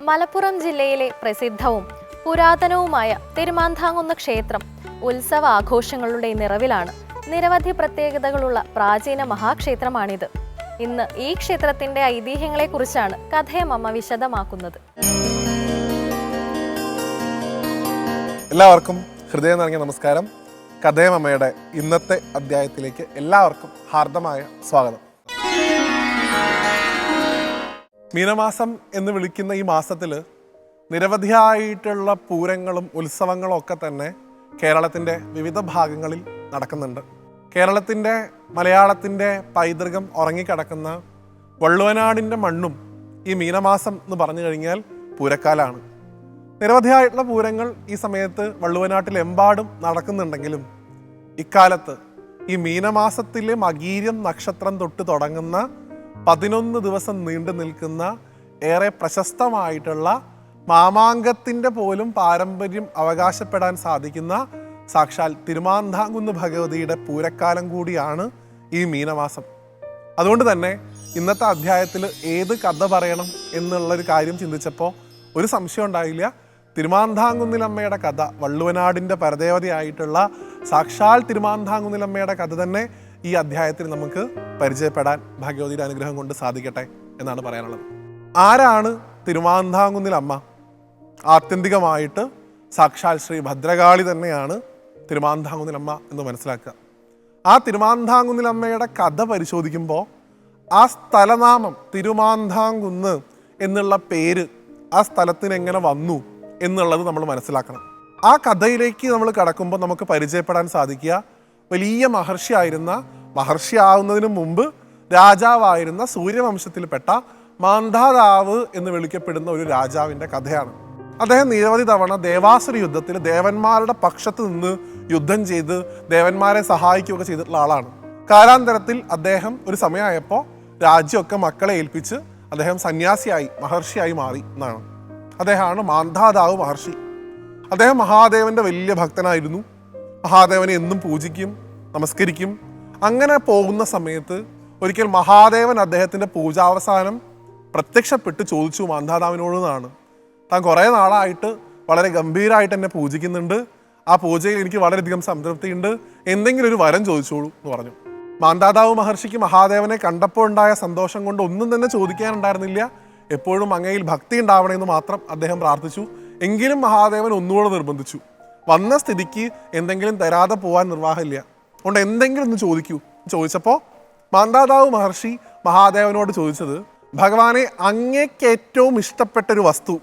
മലപ്പുറം ജില്ലയിലെ പ്രസിദ്ധവും പുരാതനവുമായ തിരുമാന്ധാംകുന്ന് ക്ഷേത്രം ഉത്സവ ആഘോഷങ്ങളുടെ നിറവിലാണ്. നിരവധി പ്രത്യേകതകളുള്ള പ്രാചീന മഹാക്ഷേത്രമാണിത്. ഇന്ന് ഈ ക്ഷേത്രത്തിന്റെ ഐതിഹ്യങ്ങളെക്കുറിച്ചാണ് കഥയമമ്മ വിശദമാക്കുന്നത്. എല്ലാവർക്കും ഹൃദയം നിറഞ്ഞ നമസ്കാരം. കഥയമമ്മയുടെ ഇന്നത്തെ അധ്യായത്തിലേക്ക് എല്ലാവർക്കും ഹാർദമായ സ്വാഗതം. മീനമാസം എന്ന് വിളിക്കുന്ന ഈ മാസത്തിൽ നിരവധിയായിട്ടുള്ള പൂരങ്ങളും ഉത്സവങ്ങളും ഒക്കെ തന്നെ കേരളത്തിൻ്റെ വിവിധ ഭാഗങ്ങളിൽ നടക്കുന്നുണ്ട്. കേരളത്തിൻ്റെ മലയാളത്തിൻ്റെ പൈതൃകം ഉറങ്ങിക്കിടക്കുന്ന വള്ളുവനാടിൻ്റെ മണ്ണും ഈ മീനമാസം എന്ന് പറഞ്ഞു കഴിഞ്ഞാൽ പൂരക്കാലാണ്. നിരവധിയായിട്ടുള്ള പൂരങ്ങൾ ഈ സമയത്ത് വള്ളുവനാട്ടിലെമ്പാടും നടക്കുന്നുണ്ടെങ്കിലും ഇക്കാലത്ത് ഈ മീനമാസത്തിലെ മകീരം നക്ഷത്രം തൊട്ട് തുടങ്ങുന്ന 11 ദിവസം നീണ്ടു നിൽക്കുന്ന ഏറെ പ്രശസ്തമായിട്ടുള്ള മാമാങ്കത്തിൻ്റെ പോലും പാരമ്പര്യം അവകാശപ്പെടാൻ സാധിക്കുന്ന സാക്ഷാൽ തിരുമാന്ധാംകുന്ന് ഭഗവതിയുടെ പൂരക്കാലം കൂടിയാണ് ഈ മീനമാസം. അതുകൊണ്ട് തന്നെ ഇന്നത്തെ അധ്യായത്തിൽ ഏത് കഥ പറയണം എന്നുള്ളൊരു കാര്യം ചിന്തിച്ചപ്പോൾ ഒരു സംശയം ഉണ്ടായില്ല. തിരുമാന്ധാംകുന്നിലമ്മയുടെ കഥ, വള്ളുവനാടിൻ്റെ പരദേവതയായിട്ടുള്ള സാക്ഷാൽ തിരുമാന്ധാംകുന്നിലമ്മയുടെ കഥ തന്നെ ഈ അധ്യായത്തിൽ നമുക്ക് പരിചയപ്പെടാൻ ഭഗവതിയുടെ അനുഗ്രഹം കൊണ്ട് സാധിക്കട്ടെ എന്നാണ് പറയാനുള്ളത്. ആരാണ് തിരുമാന്ധാംകുന്നിലമ്മ? ആത്യന്തികമായിട്ട് സാക്ഷാൽ ശ്രീ ഭദ്രകാളി തന്നെയാണ് തിരുമാന്ധാംകുന്നിലമ്മ എന്ന് മനസ്സിലാക്കുക. ആ തിരുമാന്ധാംകുന്നിലമ്മയുടെ കഥ പരിശോധിക്കുമ്പോൾ ആ സ്ഥലനാമം തിരുമാന്ധാംകുന്ന് എന്നുള്ള പേര് ആ സ്ഥലത്തിന് എങ്ങനെ വന്നു എന്നുള്ളത് നമ്മൾ മനസ്സിലാക്കണം. ആ കഥയിലേക്ക് നമ്മൾ കടക്കുമ്പോൾ നമുക്ക് പരിചയപ്പെടാൻ സാധിക്കുക വലിയ മഹർഷിയാവുന്നതിന് മുമ്പ് രാജാവായിരുന്ന സൂര്യവംശത്തിൽപ്പെട്ട മാന്ധാതാവ് എന്ന് വിളിക്കപ്പെടുന്ന ഒരു രാജാവിൻ്റെ കഥയാണ്. അദ്ദേഹം നിരവധി തവണ ദേവാസുര യുദ്ധത്തിൽ ദേവന്മാരുടെ പക്ഷത്ത് നിന്ന് യുദ്ധം ചെയ്ത് ദേവന്മാരെ സഹായിക്കുകയൊക്കെ ചെയ്തിട്ടുള്ള ആളാണ്. കാലാന്തരത്തിൽ അദ്ദേഹം ഒരു സമയമായപ്പോൾ രാജ്യമൊക്കെ മക്കളെ ഏൽപ്പിച്ച് അദ്ദേഹം സന്യാസിയായി മഹർഷിയായി മാറി എന്നാണ്. അദ്ദേഹമാണ് മാന്ധാതാവ് മഹർഷി. അദ്ദേഹം മഹാദേവൻ്റെ വലിയ ഭക്തനായിരുന്നു. മഹാദേവനെ എന്നും പൂജിക്കും, നമസ്കരിക്കും. അങ്ങനെ പോകുന്ന സമയത്ത് ഒരിക്കൽ മഹാദേവൻ അദ്ദേഹത്തിൻ്റെ പൂജാവസാനം പ്രത്യക്ഷപ്പെട്ട് ചോദിച്ചു മാന്ധാതാവിനോട് എന്നാണ്, താൻ കുറേ നാളായിട്ട് വളരെ ഗംഭീരമായിട്ട് എന്നെ പൂജിക്കുന്നുണ്ട്, ആ പൂജയിൽ എനിക്ക് വളരെയധികം സംതൃപ്തിയുണ്ട്, എന്തെങ്കിലും ഒരു വരം ചോദിച്ചോളൂ എന്ന് പറഞ്ഞു. മാന്ധാതാവ് മഹർഷിക്ക് മഹാദേവനെ കണ്ടപ്പോൾ ഉണ്ടായ സന്തോഷം കൊണ്ട് ഒന്നും തന്നെ ചോദിക്കാനുണ്ടായിരുന്നില്ല. എപ്പോഴും അങ്ങയിൽ ഭക്തി ഉണ്ടാവണമെന്ന് മാത്രം അദ്ദേഹം പ്രാർത്ഥിച്ചു. എങ്കിലും മഹാദേവൻ ഒന്നുകൂടെ നിർബന്ധിച്ചു. വന്ന സ്ഥിതിക്ക് എന്തെങ്കിലും തരാതെ പോകാൻ നിർവാഹമില്ല, അതുകൊണ്ട് എന്തെങ്കിലും ഒന്ന് ചോദിക്കൂ. ചോദിച്ചപ്പോൾ മാന്ധാതാവ് മഹർഷി മഹാദേവനോട് ചോദിച്ചത്, ഭഗവാനെ അങ്ങേക്ക് ഏറ്റവും ഇഷ്ടപ്പെട്ടൊരു വസ്തു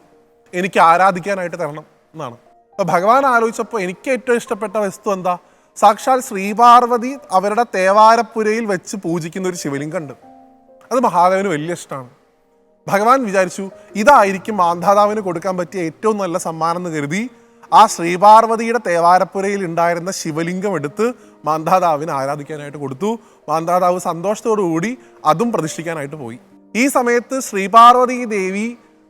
എനിക്ക് ആരാധിക്കാനായിട്ട് തരണം എന്നാണ്. അപ്പോൾ ഭഗവാൻ ആലോചിച്ചപ്പോൾ എനിക്ക് ഏറ്റവും ഇഷ്ടപ്പെട്ട വസ്തു എന്താ? സാക്ഷാൽ ശ്രീപാർവതി അവരുടെ തേവാരപ്പുരയിൽ വെച്ച് പൂജിക്കുന്ന ഒരു ശിവലിംഗം ഉണ്ട്. അത് മഹാദേവന് വലിയ ഇഷ്ടമാണ്. ഭഗവാൻ വിചാരിച്ചു ഇതായിരിക്കും മാന്ധാതാവിന് കൊടുക്കാൻ പറ്റിയ ഏറ്റവും നല്ല സമ്മാനം എന്ന് കരുതി ആ ശ്രീപാർവതിയുടെ തേവാരപ്പുരയിൽ ഉണ്ടായിരുന്ന ശിവലിംഗം എടുത്ത് മാന്ധാതാവിന് ആരാധിക്കാനായിട്ട് കൊടുത്തു. മാന്ധാതാവ് സന്തോഷത്തോടുകൂടി അതും പ്രതിഷ്ഠിക്കാനായിട്ട് പോയി. ഈ സമയത്ത് ശ്രീപാർവതി ദേവി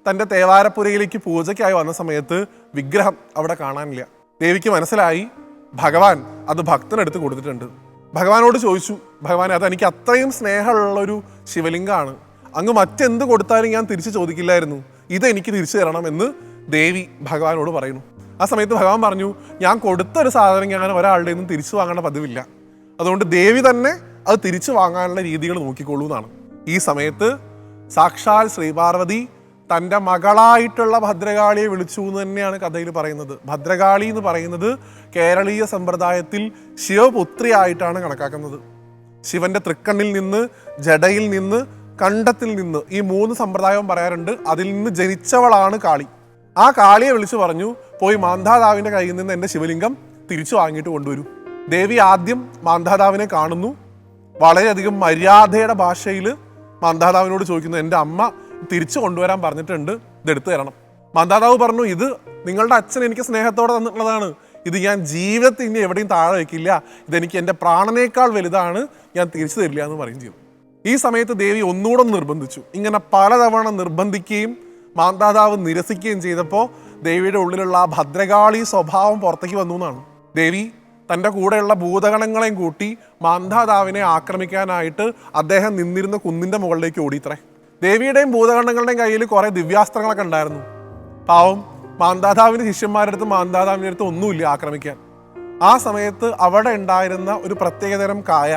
തൻ്റെ തേവാരപ്പുരയിലേക്ക് പൂജയ്ക്കായി വന്ന സമയത്ത് വിഗ്രഹം അവിടെ കാണാനില്ല. ദേവിക്ക് മനസ്സിലായി ഭഗവാൻ അത് ഭക്തനെടുത്ത് കൊടുത്തിട്ടുണ്ട്. ഭഗവാനോട് ചോദിച്ചു, ഭഗവാൻ അത് എനിക്ക് അത്രയും സ്നേഹമുള്ളൊരു ശിവലിംഗമാണ്, അങ്ങ് മറ്റെന്ത് കൊടുത്താലും ഞാൻ തിരിച്ചു ചോദിക്കില്ലായിരുന്നു, ഇതെനിക്ക് തിരിച്ചു തരണമെന്ന് ദേവി ഭഗവാനോട് പറയുന്നു. ആ സമയത്ത് ഭഗവാൻ പറഞ്ഞു, ഞാൻ കൊടുത്തൊരു സാധനം ഞാൻ ഒരാളുടെ നിന്നും തിരിച്ചു വാങ്ങേണ്ട പതിവില്ല, അതുകൊണ്ട് ദേവി തന്നെ അത് തിരിച്ചു വാങ്ങാനുള്ള രീതികൾ നോക്കിക്കൊള്ളൂ എന്നാണ്. ഈ സമയത്ത് സാക്ഷാൽ ശ്രീപാർവതി തൻ്റെ മകളായിട്ടുള്ള ഭദ്രകാളിയെ വിളിച്ചു എന്ന് തന്നെയാണ് കഥയിൽ പറയുന്നത്. ഭദ്രകാളി എന്ന് പറയുന്നത് കേരളീയ സമ്പ്രദായത്തിൽ ശിവപുത്രിയായിട്ടാണ് കണക്കാക്കുന്നത്. ശിവന്റെ തൃക്കണ്ണിൽ നിന്ന്, ജടയിൽ നിന്ന്, കണ്ടത്തിൽ നിന്ന്, ഈ 3 സമ്പ്രദായവും പറയാറുണ്ട്. അതിൽ നിന്ന് ജനിച്ചവളാണ് കാളി. ആ കാളിയെ വിളിച്ചു പറഞ്ഞു, പോയി മാന്ധാതാവിൻ്റെ കയ്യിൽ നിന്ന് എൻ്റെ ശിവലിംഗം തിരിച്ചു വാങ്ങിയിട്ട് കൊണ്ടുവരൂ. ദേവി ആദ്യം മാന്ധാതാവിനെ കാണുന്നു. വളരെയധികം മര്യാദയുടെ ഭാഷയിൽ മാന്ധാതാവിനോട് ചോദിക്കുന്നു, എൻ്റെ അമ്മ തിരിച്ചു കൊണ്ടുവരാൻ പറഞ്ഞിട്ടുണ്ട്, ഇതെടുത്തു തരണം. മാന്ധാതാവ് പറഞ്ഞു, ഇത് നിങ്ങളുടെ അച്ഛൻ എനിക്ക് സ്നേഹത്തോടെ തന്നിട്ടുള്ളതാണ്, ഇത് ഞാൻ ജീവിതത്തിൽ ഇനി എവിടെയും താഴെ വയ്ക്കില്ല, ഇതെനിക്ക് എൻ്റെ പ്രാണനേക്കാൾ വലുതാണ്, ഞാൻ തിരിച്ചു തരില്ല എന്ന് പറയും ചെയ്തു. ഈ സമയത്ത് ദേവി ഒന്നുകൂടെ നിർബന്ധിച്ചു. ഇങ്ങനെ പലതവണ നിർബന്ധിക്കുകയും മാന്ധാതാവ് നിരസിക്കുകയും ചെയ്തപ്പോൾ ദേവിയുടെ ഉള്ളിലുള്ള ആ ഭദ്രകാളി സ്വഭാവം പുറത്തേക്ക് വന്നു എന്നാണ്. ദേവി തൻ്റെ കൂടെയുള്ള ഭൂതഗണങ്ങളെയും കൂട്ടി മാന്ധാതാവിനെ ആക്രമിക്കാനായിട്ട് അദ്ദേഹം നിന്നിരുന്ന കുന്നിൻ്റെ മുകളിലേക്ക് ഓടിത്രേ. ദേവിയുടെയും ഭൂതഗണങ്ങളുടെയും കയ്യിൽ കുറേ ദിവ്യാസ്ത്രങ്ങളൊക്കെ ഉണ്ടായിരുന്നു. പാവം മാന്ധാതാവിന് ശിഷ്യന്മാരുടെ അടുത്ത് മാന്ധാതാവിൻ്റെ അടുത്ത് ഒന്നുമില്ല ആക്രമിക്കാൻ. ആ സമയത്ത് അവിടെ ഉണ്ടായിരുന്ന ഒരു പ്രത്യേകതരം കായ,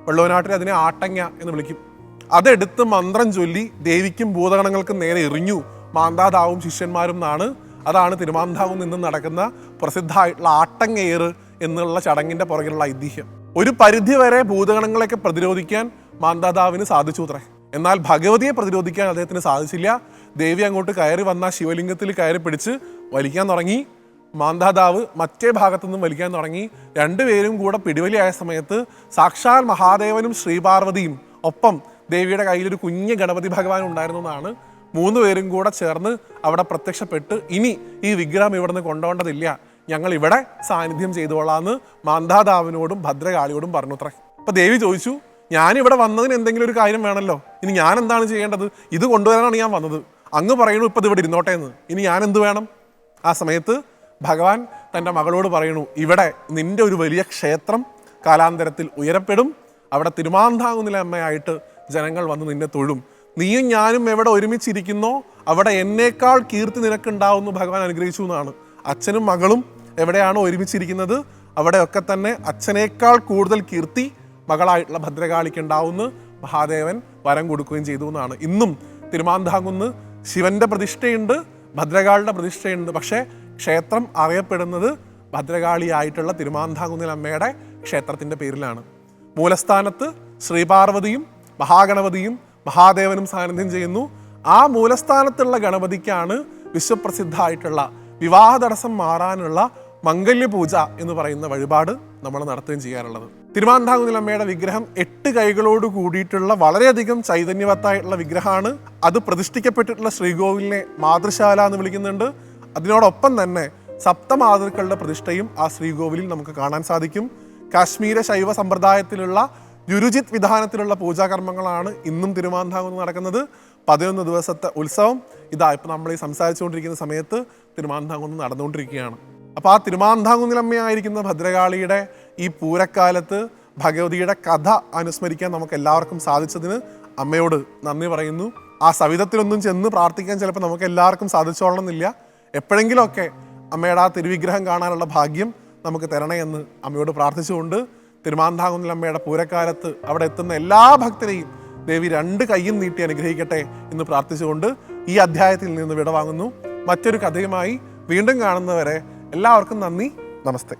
വെള്ളവനാട്ടിൽ അതിനെ ആട്ടങ്ങ എന്ന് വിളിക്കും, അതെടുത്ത് മന്ത്രം ചൊല്ലി ദേവിക്കും ഭൂതഗണങ്ങൾക്കും നേരെ എറിഞ്ഞു മാന്ധാതാവും ശിഷ്യന്മാരും എന്നാണ്. അതാണ് തിരുമാന്ധാവിൽ നിന്നും നടക്കുന്ന പ്രസിദ്ധമായിട്ടുള്ള ആട്ടങ്ങേറ് എന്നുള്ള ചടങ്ങിന്റെ പുറകിലുള്ള ഐതിഹ്യം. ഒരു പരിധി വരെ ഭൂതഗണങ്ങളെയൊക്കെ പ്രതിരോധിക്കാൻ മാന്ധാതാവിന് സാധിച്ചു അത്രേ. എന്നാൽ ഭഗവതിയെ പ്രതിരോധിക്കാൻ അദ്ദേഹത്തിന് സാധിച്ചില്ല. ദേവി അങ്ങോട്ട് കയറി വന്ന ശിവലിംഗത്തിൽ കയറി പിടിച്ച് വലിക്കാൻ തുടങ്ങി. മാന്ധാതാവ് മറ്റേ ഭാഗത്തുനിന്നും വലിക്കാൻ തുടങ്ങി. രണ്ടുപേരും കൂടെ പിടിവലിയായ സമയത്ത് സാക്ഷാൽ മഹാദേവനും ശ്രീപാർവതിയും ഒപ്പം ദേവിയുടെ കയ്യിലൊരു കുഞ്ഞ് ഗണപതി ഭഗവാൻ ഉണ്ടായിരുന്നു എന്നാണ്. മൂന്നുപേരും കൂടെ ചേർന്ന് അവിടെ പ്രത്യക്ഷപ്പെട്ട് ഇനി ഈ വിഗ്രഹം ഇവിടുന്ന് കൊണ്ടുപോകേണ്ടതില്ല, ഞങ്ങൾ ഇവിടെ സാന്നിധ്യം ചെയ്തോളാന്ന് മാന്ധാതാവിനോടും ഭദ്രകാളിയോടും പറഞ്ഞു അത്രേ. അപ്പൊ ദേവി ചോദിച്ചു, ഞാനിവിടെ വന്നതിന് എന്തെങ്കിലും ഒരു കാര്യം വേണമല്ലോ, ഇനി ഞാൻ എന്താണ് ചെയ്യേണ്ടത്? ഇത് കൊണ്ടുവരാനാണ് ഞാൻ വന്നത്, അങ്ങ് പറയണു ഇപ്പം ഇത് ഇവിടെ ഇരുന്നോട്ടെ എന്ന്, ഇനി ഞാൻ എന്ത് വേണം? ആ സമയത്ത് ഭഗവാൻ തൻ്റെ മകളോട് പറയണു, ഇവിടെ നിന്റെ ഒരു വലിയ ക്ഷേത്രം കാലാന്തരത്തിൽ ഉയരപ്പെടും, അവിടെ തിരുമാന്ധാകുന്നിലെ അമ്മയായിട്ട് ജനങ്ങൾ വന്ന് നിന്നെ തൊഴും, നീയും ഞാനും എവിടെ ഒരുമിച്ചിരിക്കുന്നോ അവിടെ എന്നേക്കാൾ കീർത്തി നിനക്കുണ്ടാവുമെന്ന് ഭഗവാൻ അനുഗ്രഹിച്ചു എന്നാണ്. അച്ഛനും മകളും എവിടെയാണോ ഒരുമിച്ചിരിക്കുന്നത് അവിടെയൊക്കെ തന്നെ അച്ഛനേക്കാൾ കൂടുതൽ കീർത്തി മകളായിട്ടുള്ള ഭദ്രകാളിക്ക് ഉണ്ടാവുമെന്ന് മഹാദേവൻ വരം കൊടുക്കുകയും ചെയ്തു എന്നാണ്. ഇന്നും തിരുമാന്ധാകുന്ന് ശിവന്റെ പ്രതിഷ്ഠയുണ്ട്, ഭദ്രകാളിയുടെ പ്രതിഷ്ഠയുണ്ട്. പക്ഷേ ക്ഷേത്രം അറിയപ്പെടുന്നത് ഭദ്രകാളിയായിട്ടുള്ള തിരുമാന്ധാകുന്നിൽ അമ്മയുടെ ക്ഷേത്രത്തിൻ്റെ പേരിലാണ്. മൂലസ്ഥാനത്ത് ശ്രീപാർവതിയും മഹാഗണപതിയും മഹാദേവനും സാന്നിധ്യം ചെയ്യുന്നു. ആ മൂലസ്ഥാനത്തുള്ള ഗണപതിക്കാണ് വിശ്വപ്രസിദ്ധമായിട്ടുള്ള വിവാഹ തടസ്സം മാറാനുള്ള മംഗല്യപൂജ എന്ന് പറയുന്ന വഴിപാട് നമ്മൾ നടത്തുകയും ചെയ്യാറുള്ളത്. തിരുമാന്ധാകുന്നിൽ അമ്മയുടെ വിഗ്രഹം 8 കൈകളോട് കൂടിയിട്ടുള്ള വളരെയധികം ചൈതന്യവത്തായിട്ടുള്ള വിഗ്രഹമാണ്. അത് പ്രതിഷ്ഠിക്കപ്പെട്ടിട്ടുള്ള ശ്രീകോവിലിനെ മാതൃശാല എന്ന് വിളിക്കുന്നുണ്ട്. അതിനോടൊപ്പം തന്നെ സപ്തമാതൃക്കളുടെ പ്രതിഷ്ഠയും ആ ശ്രീകോവിലിൽ നമുക്ക് കാണാൻ സാധിക്കും. കാശ്മീര ശൈവ സമ്പ്രദായത്തിലുള്ള യുരുജിത് വിധാനത്തിലുള്ള പൂജാകർമ്മങ്ങളാണ് ഇന്നും തിരുമാന്ധാകുന്ന് നടക്കുന്നത്. 11 ദിവസത്തെ ഉത്സവം ഇതാ ഇപ്പം നമ്മൾ ഈ സംസാരിച്ചുകൊണ്ടിരിക്കുന്ന സമയത്ത് തിരുമാന്ധാകുന്ന് നടന്നുകൊണ്ടിരിക്കുകയാണ്. അപ്പോൾ ആ തിരുമാന്ധാകുന്നിലമ്മയായിരിക്കുന്ന ഭദ്രകാളിയുടെ ഈ പൂരക്കാലത്ത് ഭഗവതിയുടെ കഥ അനുസ്മരിക്കാൻ നമുക്ക് എല്ലാവർക്കും സാധിച്ചതിന് അമ്മയോട് നന്ദി പറയുന്നു. ആ സവിധത്തിലൊന്നും ചെന്ന് പ്രാർത്ഥിക്കാൻ ചിലപ്പോൾ നമുക്ക് എല്ലാവർക്കും സാധിച്ചോളണമെന്നില്ല. എപ്പോഴെങ്കിലുമൊക്കെ അമ്മയുടെ ആ തിരുവിഗ്രഹം കാണാനുള്ള ഭാഗ്യം നമുക്ക് തരണേ എന്ന് അമ്മയോട് പ്രാർത്ഥിച്ചുകൊണ്ട് തിരുമാന്ധാകുന്നിൽ അമ്മയുടെ പൂരക്കാലത്ത് അവിടെ എത്തുന്ന എല്ലാ ഭക്തരെയും ദേവി 2 കൈയും നീട്ടി അനുഗ്രഹിക്കട്ടെ എന്ന് പ്രാർത്ഥിച്ചുകൊണ്ട് ഈ അധ്യായത്തിൽ നിന്ന് വിടവാങ്ങുന്നു. മറ്റൊരു കഥയുമായി വീണ്ടും കാണുന്നവരെ എല്ലാവർക്കും നന്ദി, നമസ്തേ.